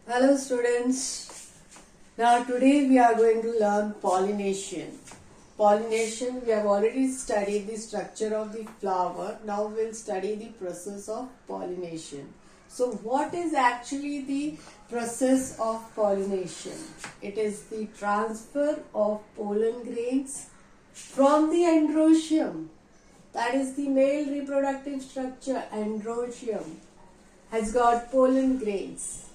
Hello students. Now today we are going to learn pollination. Pollination, we have already studied the structure of the flower. Now we'll study the process of pollination. So what is actually the process of pollination? It is the transfer of pollen grains from the androecium. That is the male reproductive structure. Androecium has got pollen grains.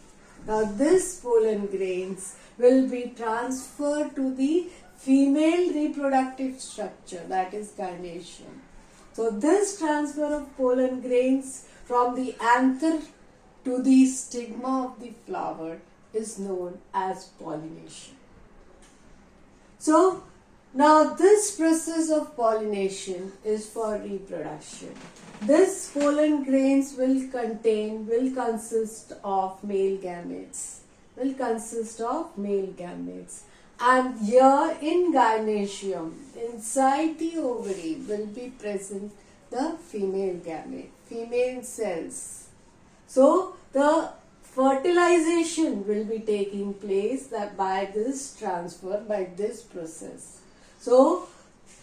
Now this pollen grains will be transferred to the female reproductive structure, that is gynoecium. So this transfer of pollen grains from the anther to the stigma of the flower is known as pollination. So now this process of pollination is for reproduction. This pollen grains will consist of male gametes. And here in gynoecium, inside the ovary will be present the female gamete, female cells. So the fertilization will be taking place by this transfer, by this process. So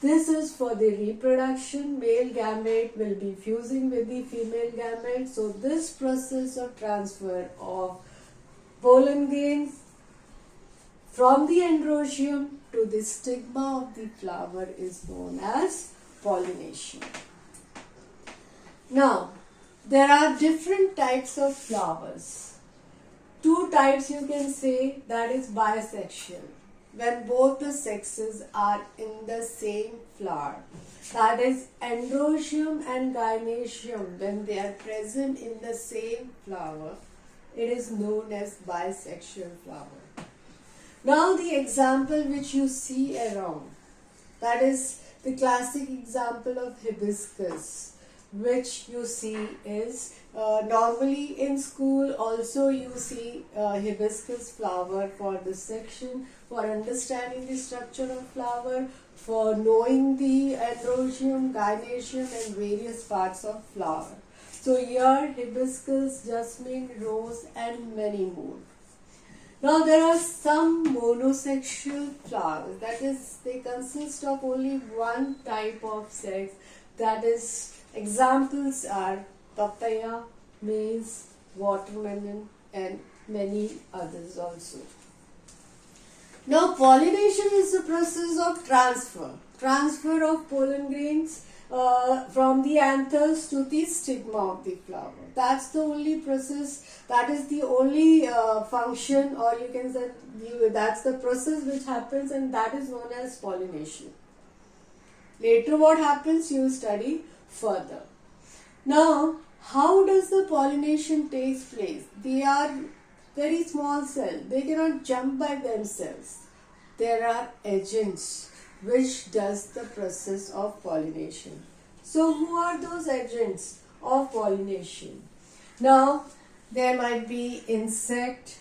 this is for the reproduction. Male gamete will be fusing with the female gamete. So this process of transfer of pollen grains from the androecium to the stigma of the flower is known as pollination. Now, there are different types of flowers. Two types you can say, that is bisexual, when both the sexes are in the same flower. That is androecium and gynoecium, when they are present in the same flower, it is known as bisexual flower. Now the example which you see around, that is the classic example of hibiscus, which you see is normally in school also you see hibiscus flower for this section, for understanding the structure of flower, for knowing the androecium, gynoecium and various parts of flower. So here hibiscus, jasmine, rose and many more. Now there are some monosexual flowers, that is they consist of only one type of sex, that is examples are papaya, maize, watermelon and many others also. Now pollination is the process of transfer of pollen grains from the anthers to the stigma of the flower. That's the only process, that is the only function, or you can say that's the process which happens, and that is known as pollination. Later what happens you will study further. Now how does the pollination take place? They are very small cells, they cannot jump by themselves. There are agents which does the process of pollination. So who are those agents of pollination? Now there might be insect,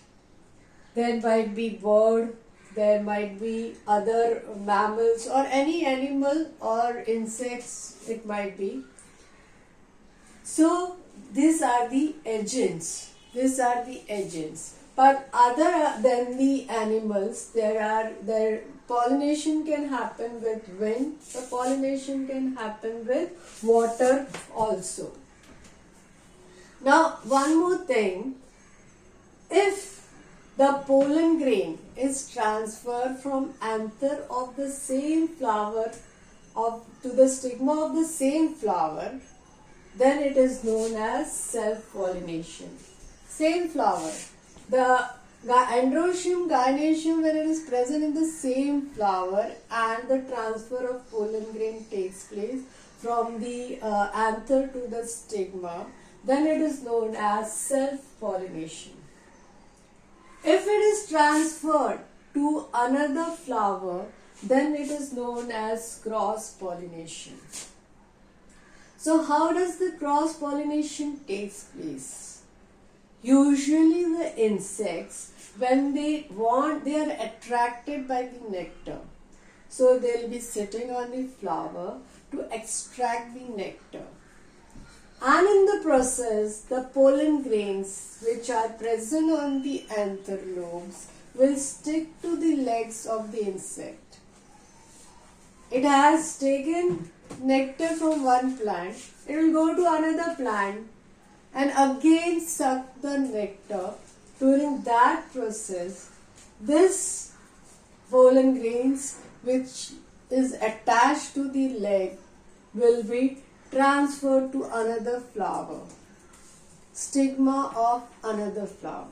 there might be bird, there might be other mammals or any animal or insects it might be. So these are the agents. But other than the animals, there pollination can happen with wind, the pollination can happen with water also. Now one more thing, if the pollen grain is transferred from anther of the same flower to the stigma of the same flower, then it is known as self-pollination. Same flower. The androecium, gynoecium, when it is present in the same flower and the transfer of pollen grain takes place from the anther to the stigma, then it is known as self-pollination. If it is transferred to another flower, then it is known as cross-pollination. So how does the cross-pollination takes place? Usually the insects, when they are attracted by the nectar. So they will be sitting on the flower to extract the nectar. And in the process, the pollen grains which are present on the anther lobes will stick to the legs of the insect. It has taken nectar from one plant, it will go to another plant and again suck the nectar. During that process, this pollen grains which is attached to the leg will be transferred to another flower, stigma of another flower.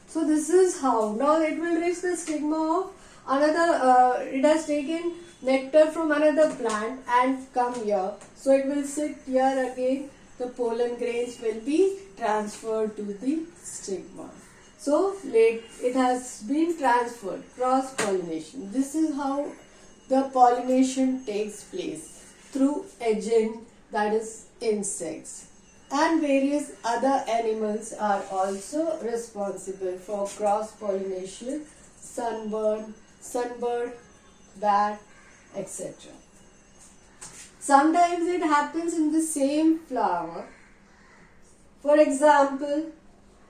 So this is how, now it will reach the stigma of another, it has taken nectar from another plant and come here. So it will sit here again, the pollen grains will be transferred to the stigma. So it has been transferred, cross pollination. This is how the pollination takes place, through agent, that is insects. And various other animals are also responsible for cross pollination, sunbird, bat, etc. Sometimes it happens in the same flower. For example,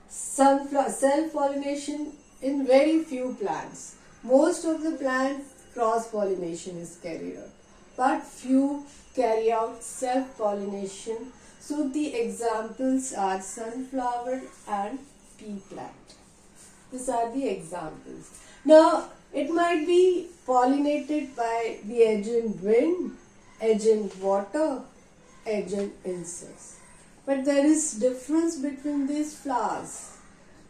self-pollination in very few plants. Most of the plants cross-pollination is carried out, but few carry out self-pollination. So the examples are sunflower and pea plant. These are the examples. Now, it might be pollinated by the agent wind, agent water, agent insects. But there is difference between these flowers.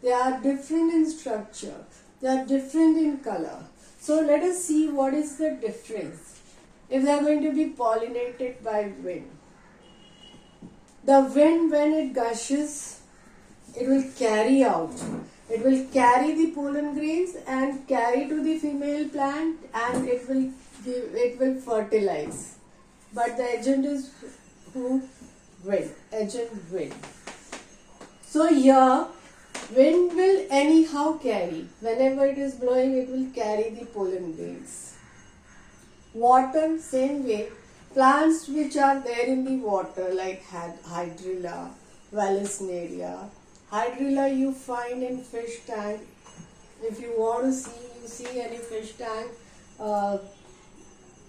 They are different in structure. They are different in color. So let us see what is the difference if they are going to be pollinated by wind. The wind, when it gushes, it will carry out. It will carry the pollen grains and carry to the female plant, and it will fertilize. But the agent is who? Wind. Agent wind. So here, wind will anyhow carry. Whenever it is blowing, it will carry the pollen grains. Water, same way. Plants which are there in the water like hydrilla, vallisneria. Hydrilla you find in fish tank. If you want to see any fish tank,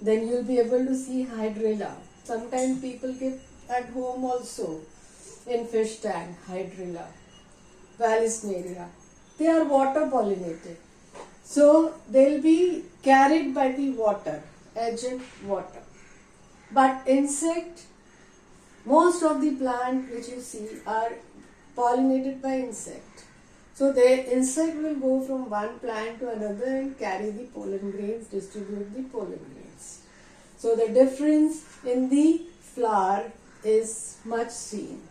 then you'll be able to see hydrilla. Sometimes people keep at home also in fish tank, hydrilla, vallisneria. They are water pollinated. So they'll be carried by the water, agent water. But insect, most of the plant which you see are pollinated by insect. So the insect will go from one plant to another and carry the pollen grains, distribute the pollen grains. So the difference in the flower is much seen.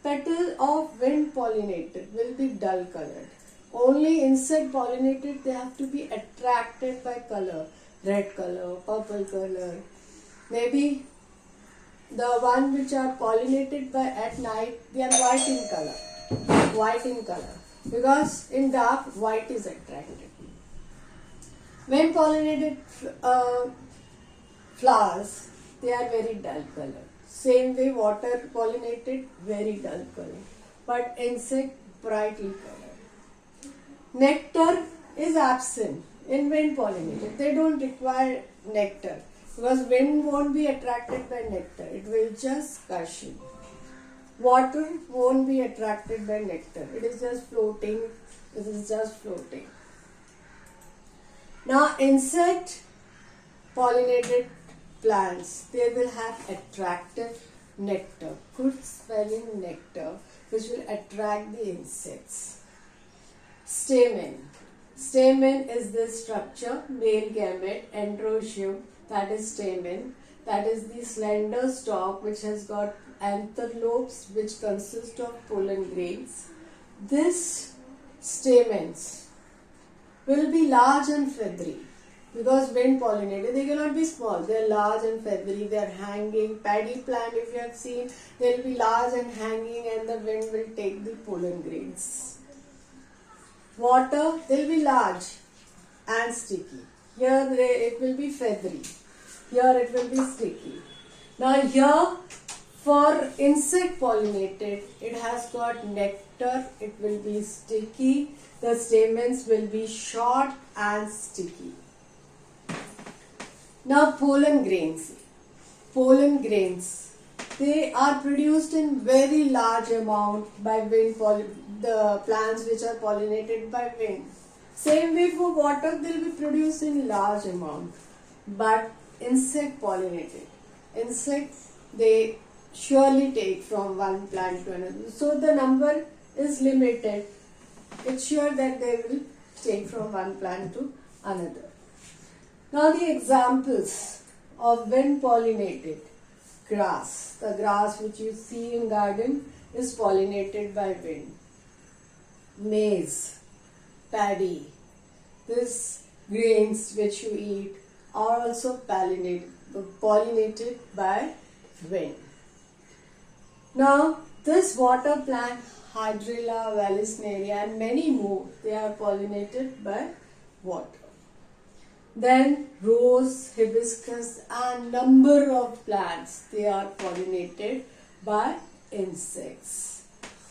Petal of wind pollinated will be dull colored. Only insect pollinated, they have to be attracted by color, red color, purple color. Maybe the one which are pollinated by at night, they are white in color, because in dark white is attracted. When pollinated flowers, they are very dull color. Same way water pollinated, very dull color, but insect brightly colored. Nectar is absent in wind pollinated. They don't require nectar because wind won't be attracted by nectar. It will just gush in. Water won't be attracted by nectar. It is just floating. It is just floating. Now insect pollinated plants, they will have attractive nectar, good smelling nectar, which will attract the insects. Stamen. Stamen is the structure, male gamete, androecium, that is stamen. That is the slender stalk which has got anther lobes which consist of pollen grains. These stamens will be large and feathery. Because wind pollinated, they cannot be small. They are large and feathery. They are hanging. Paddy plant, if you have seen, they will be large and hanging, and the wind will take the pollen grains. Water, they will be large and sticky. Here it will be feathery. Here it will be sticky. Now here For insect pollinated, it has got nectar, it will be sticky, the stamens will be short and sticky. Now pollen grains. Pollen grains, they are produced in very large amount by wind, the plants which are pollinated by wind. Same way for water, they will be produced in large amount. But insect pollinated, insects, they surely take from one plant to another. So the number is limited. It's sure that they will take from one plant to another. Now the examples of wind pollinated grass. The grass which you see in garden is pollinated by wind. Maize, paddy, these grains which you eat are also pollinated by wind. Now this water plant, Hydrilla, Vallisneria and many more, they are pollinated by water. Then rose, hibiscus and number of plants, they are pollinated by insects.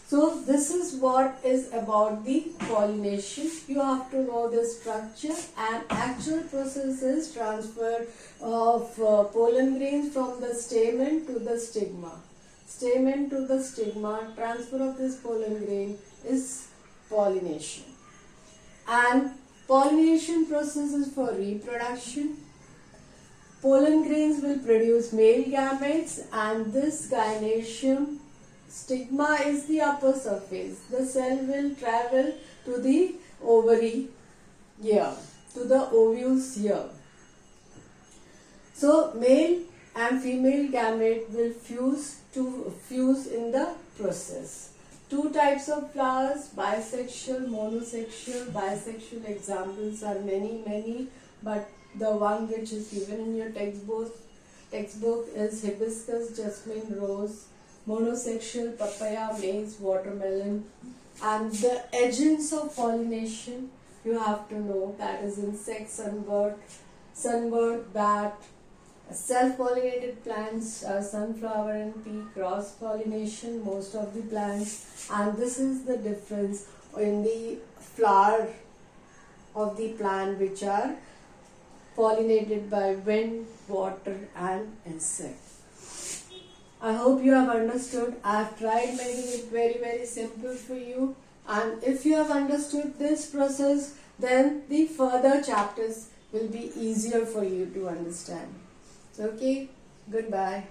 So this is what is about the pollination. You have to know the structure, and actual process is transfer of pollen grains from the stamen to the stigma. Stamen to the stigma, transfer of this pollen grain is pollination. And pollination process is for reproduction. Pollen grains will produce male gametes, and this gynoecium stigma is the upper surface. The cell will travel to the ovary here, to the ovules here. So male and female gamete will fuse in the process. Two types of flowers, bisexual, monosexual. Bisexual examples are many, but the one which is given in your textbook is hibiscus, jasmine, rose. Monosexual, papaya, maize, watermelon. And the agents of pollination you have to know, that is insect, sunbird, bat. Self-pollinated plants, sunflower and pea, cross-pollination, most of the plants. And this is the difference in the flower of the plant which are pollinated by wind, water and insect. I hope you have understood. I have tried making it very simple for you, and if you have understood this process, then the further chapters will be easier for you to understand. Okay, goodbye.